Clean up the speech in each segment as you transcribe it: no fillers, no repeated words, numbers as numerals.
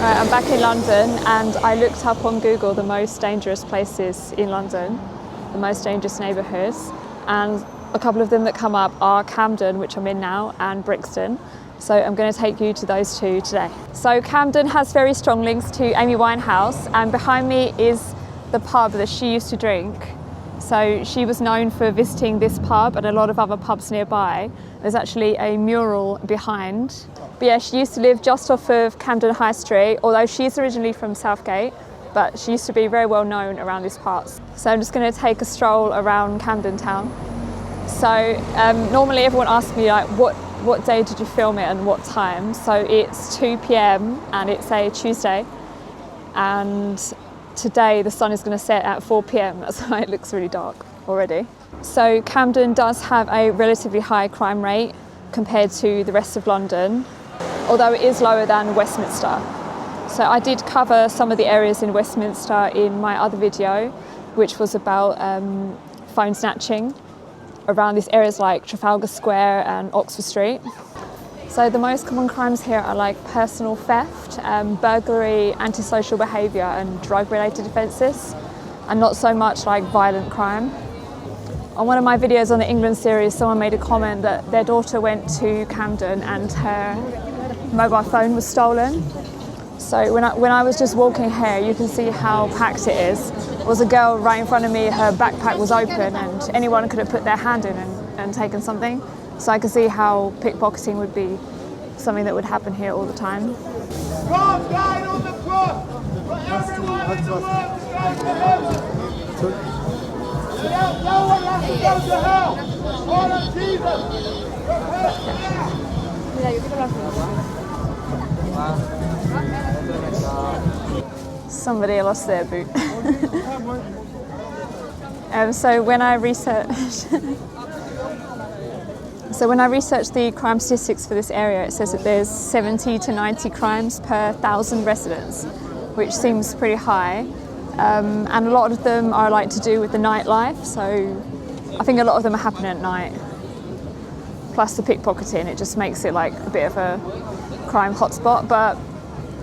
Right, I'm back in London and I looked up on Google the most dangerous places in London, the most dangerous neighbourhoods, and a couple of them that come up are Camden, which I'm in now, and Brixton. So I'm going to take you to those two today. So Camden has very strong links to Amy Winehouse, and behind me is the pub that she used to drink. So she was known for visiting this pub and a lot of other pubs nearby. There's actually a mural behind. But yeah, she used to live just off of Camden High Street, although she's originally from Southgate, but she used to be very well known around these parts. So I'm just going to take a stroll around Camden town. So normally everyone asks me like, what day did you film it and what time? So it's 2 p.m. and it's a Tuesday, and today the sun is going to set at 4 p.m. That's why it looks really dark already. So Camden does have a relatively high crime rate compared to the rest of London, although it is lower than Westminster. So I did cover some of the areas in Westminster in my other video, which was about phone snatching around these areas like Trafalgar Square and Oxford Street. So the most common crimes here are like personal theft, burglary, antisocial behaviour and drug-related offences, and not so much like violent crime. On one of my videos on the England series, someone made a comment that their daughter went to Camden and her mobile phone was stolen. So when I was just walking here, you can see how packed it is. There was a girl right in front of me, her backpack was open and anyone could have put their hand in and taken something. So I could see how pickpocketing would be something that would happen here all the time. God died on the cross for everyone in the world to go to heaven. No one has to go to hell. All of Jesus. Somebody lost their boot. So when I researched the crime statistics for this area, it says that there's 70 to 90 crimes per 1,000 residents, which seems pretty high. And a lot of them are like to do with the nightlife, so I think a lot of them are happening at night. Plus the pickpocketing, it just makes it like a bit of a crime hotspot. But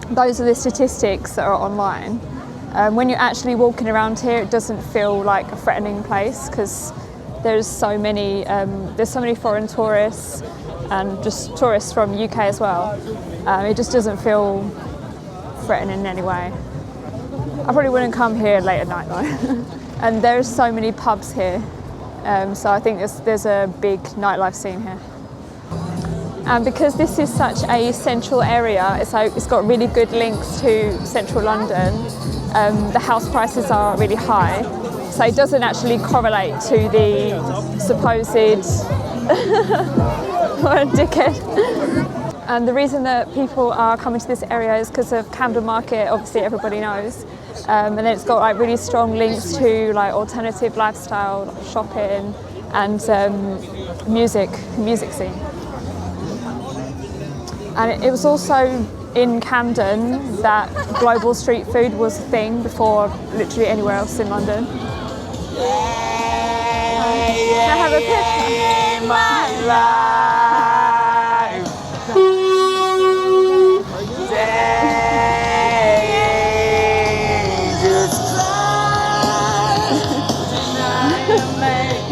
those are the statistics that are online. When you're actually walking around here, it doesn't feel like a threatening place because there's so many foreign tourists and just tourists from UK as well. It just doesn't feel threatening in any way. I probably wouldn't come here late at night though. And there's so many pubs here, so I think there's a big nightlife scene here. And because this is such a central area, it's got really good links to central London. The house prices are really high, so it doesn't actually correlate to the supposed what a dickhead. And the reason that people are coming to this area is because of Camden Market, obviously everybody knows. And then it's got like really strong links to like alternative lifestyle, like shopping and music scene. And it was also in Camden that global street food was a thing before literally anywhere else in London. Can I have a picture? My life.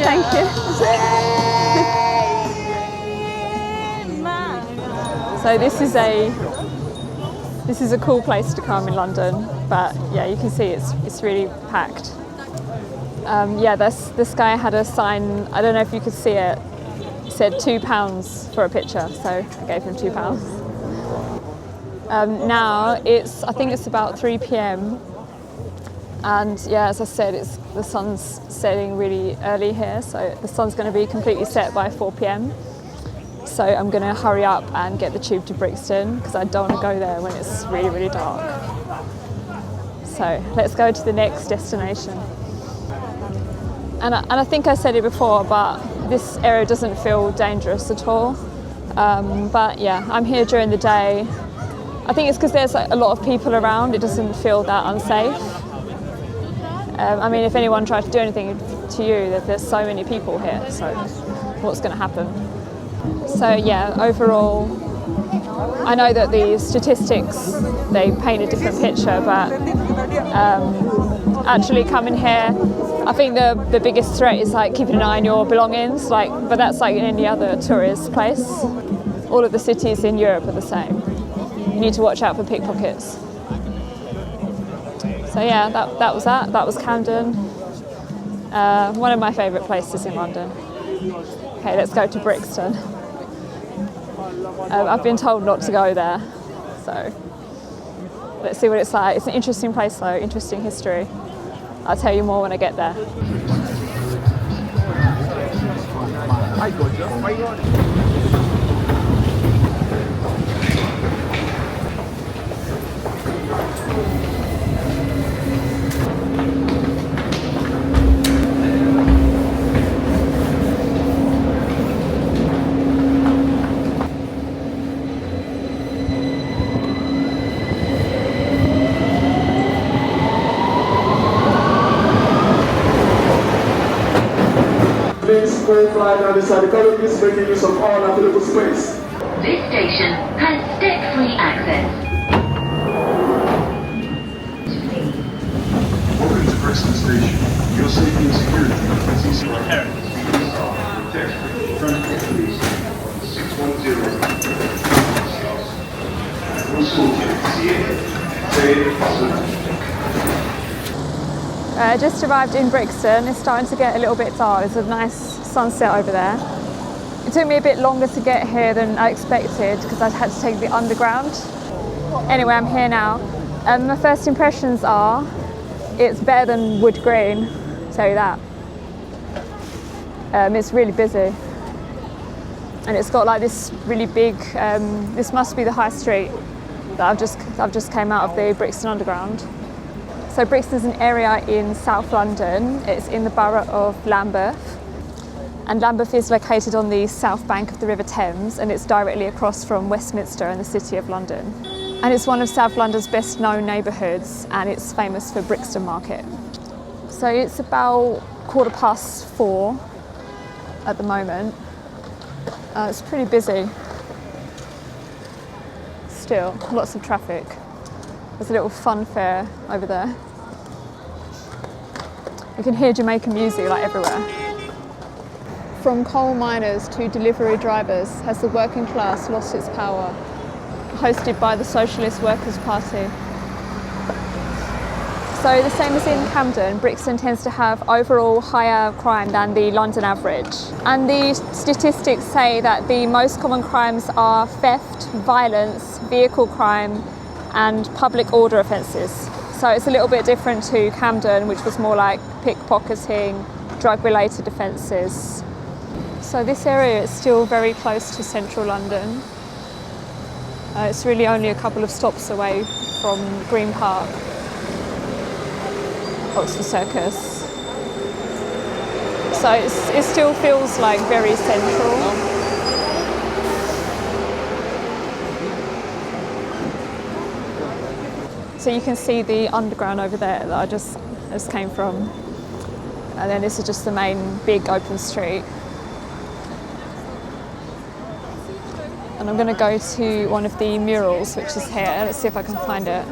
Thank you. So this is a cool place to come in London, but yeah, you can see it's really packed. Yeah, this guy had a sign. I don't know if you could see it. It said £2 for a picture, so I gave him £2. Now I think it's about 3 p.m. And yeah, as I said, the sun's setting really early here, so the sun's going to be completely set by 4 p.m. So I'm going to hurry up and get the tube to Brixton because I don't want to go there when it's really, really dark. So let's go to the next destination. And I think I said it before, but this area doesn't feel dangerous at all. But yeah, I'm here during the day. I think it's because there's like a lot of people around, it doesn't feel that unsafe. I mean, if anyone tried to do anything to you, there's so many people here, so what's going to happen? So yeah, overall, I know that the statistics, they paint a different picture, but actually coming here, I think the biggest threat is like keeping an eye on your belongings, but that's like in any other tourist place. All of the cities in Europe are the same. You need to watch out for pickpockets. So yeah, that was that. That was Camden. One of my favourite places in London. Okay, let's go to Brixton. I've been told not to go there, so let's see what it's like. It's an interesting place though, interesting history. I'll tell you more when I get there. Please go fly down the side. The government is making use of all available space. This station has step-free access. Welcome to Brixton Station. Your safety and security is easy right here. Front police 610. Just arrived in Brixton. It's starting to get a little bit dark. There's a nice sunset over there. It took me a bit longer to get here than I expected because I had to take the underground. Anyway, I'm here now. My first impressions are it's better than Wood Green, I'll tell you that. It's really busy. And it's got like this really big, this must be the high street that I've just came out of the Brixton Underground. So Brixton is an area in South London. It's in the borough of Lambeth. And Lambeth is located on the south bank of the River Thames, and it's directly across from Westminster and the City of London. And it's one of South London's best known neighbourhoods, and it's famous for Brixton Market. So it's about 4:15 at the moment. It's pretty busy. Still, lots of traffic. There's a little fun fair over there. You can hear Jamaican music like everywhere. From coal miners to delivery drivers, has the working class lost its power? Hosted by the Socialist Workers' Party. So the same as in Camden, Brixton tends to have overall higher crime than the London average. And the statistics say that the most common crimes are theft, violence, vehicle crime, and public order offences. So it's a little bit different to Camden, which was more like pickpocketing, drug-related offences. So this area is still very close to central London. It's really only a couple of stops away from Green Park, Oxford Circus. So it still feels like very central. So you can see the underground over there that I just came from. And then this is just the main big open street. And I'm going to go to one of the murals, which is here. Let's see if I can find it.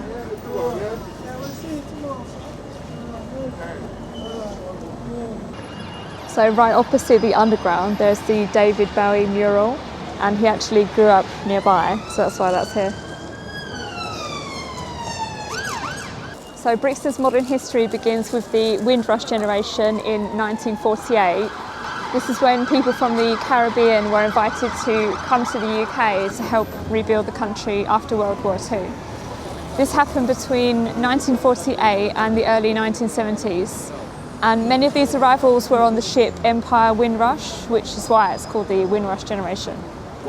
So right opposite the underground, there's the David Bowie mural, and he actually grew up nearby, so that's why that's here. So Brixton's modern history begins with the Windrush generation in 1948. This is when people from the Caribbean were invited to come to the UK to help rebuild the country after World War II. This happened between 1948 and the early 1970s. And many of these arrivals were on the ship Empire Windrush, which is why it's called the Windrush generation.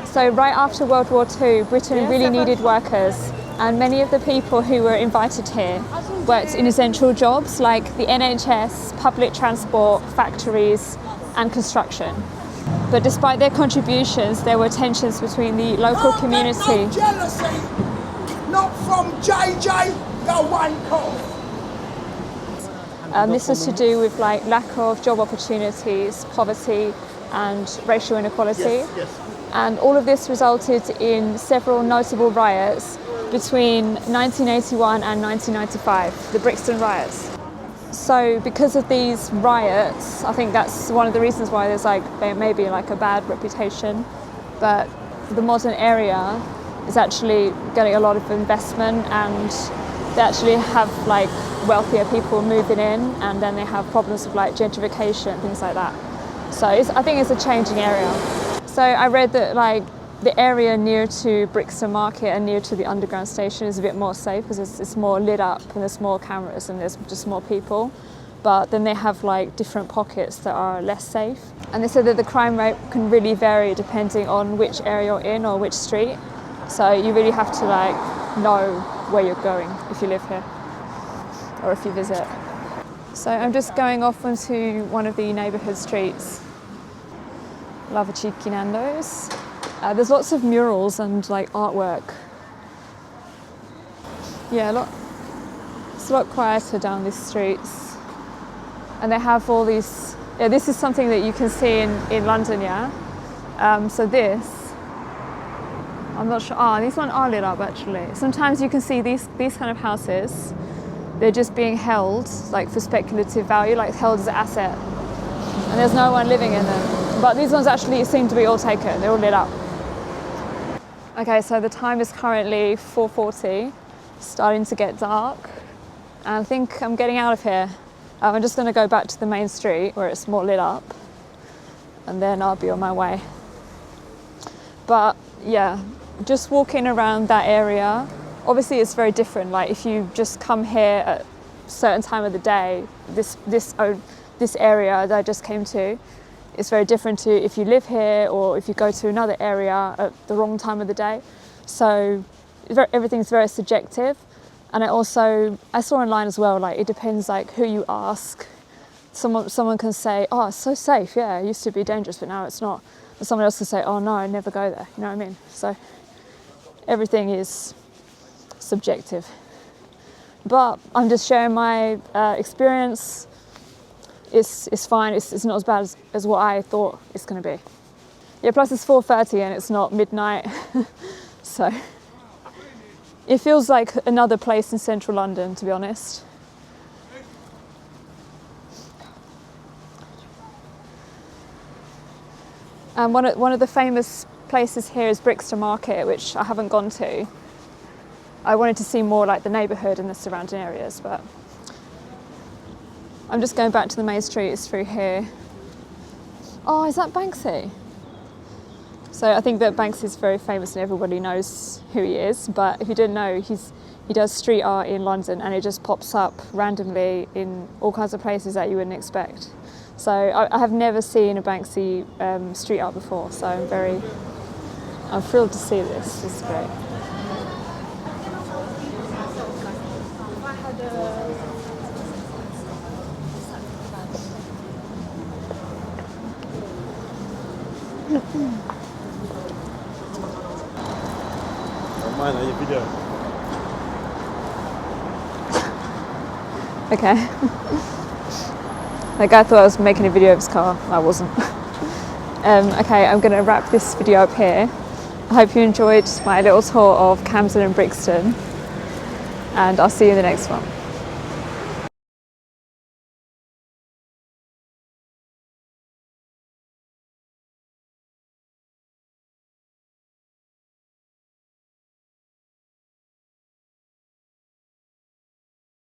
So right after World War II, Britain really needed workers, and many of the people who were invited here worked in essential jobs like the NHS, public transport, factories, and construction. But despite their contributions, there were tensions between the local community. No jealousy, not from JJ, the one call. This was to do with like lack of job opportunities, poverty, and racial inequality. Yes. And all of this resulted in several notable riots between 1981 and 1995, the Brixton riots. So because of these riots, I think that's one of the reasons why there's like maybe like a bad reputation, but the modern area is actually getting a lot of investment, and they actually have like wealthier people moving in, and then they have problems with like gentrification and things like that. So I think it's a changing area. So I read that like the area near to Brixton Market and near to the underground station is a bit more safe because it's more lit up and there's more cameras and there's just more people. But then they have like different pockets that are less safe. And they said that the crime rate can really vary depending on which area you're in or which street. So you really have to like know where you're going if you live here or if you visit. So I'm just going off onto one of the neighbourhood streets. Love a cheeky Nando's. There's lots of murals and like artwork. Yeah, it's a lot quieter down these streets. And they have all these, yeah, this is something that you can see in London, yeah? So this, I'm not sure, these ones are lit up actually. Sometimes you can see these kind of houses, they're just being held like for speculative value, like held as an asset. And there's no one living in them. But these ones actually seem to be all taken, they're all lit up. Okay, so the time is currently 4:40, starting to get dark. And I think I'm getting out of here. I'm just gonna go back to the main street where it's more lit up, and then I'll be on my way. But yeah, just walking around that area, obviously it's very different. Like if you just come here at a certain time of the day, this area that I just came to, it's very different to if you live here or if you go to another area at the wrong time of the day. So everything's very subjective. And I saw online as well, like it depends like who you ask. Someone can say, oh, it's so safe, yeah, it used to be dangerous, but now it's not. But someone else can say, oh no, I never go there, you know what I mean? So everything is subjective. But I'm just sharing my experience. It's fine, it's not as bad as what I thought it's gonna be. Yeah, plus it's 4:30 and it's not midnight, so. It feels like another place in central London, to be honest. And one of the famous places here is Brixton Market, which I haven't gone to. I wanted to see more like the neighbourhood and the surrounding areas, but I'm just going back to the main street, it's through here. Oh, is that Banksy? So I think that Banksy is very famous and everybody knows who he is, but if you didn't know, he does street art in London and it just pops up randomly in all kinds of places that you wouldn't expect. So I have never seen a Banksy street art before, so I'm thrilled to see this. This is great. Mine on your video. Okay. The guy thought I was making a video of his car. I wasn't. Okay, I'm going to wrap this video up here. I hope you enjoyed my little tour of Camden and Brixton, and I'll see you in the next one.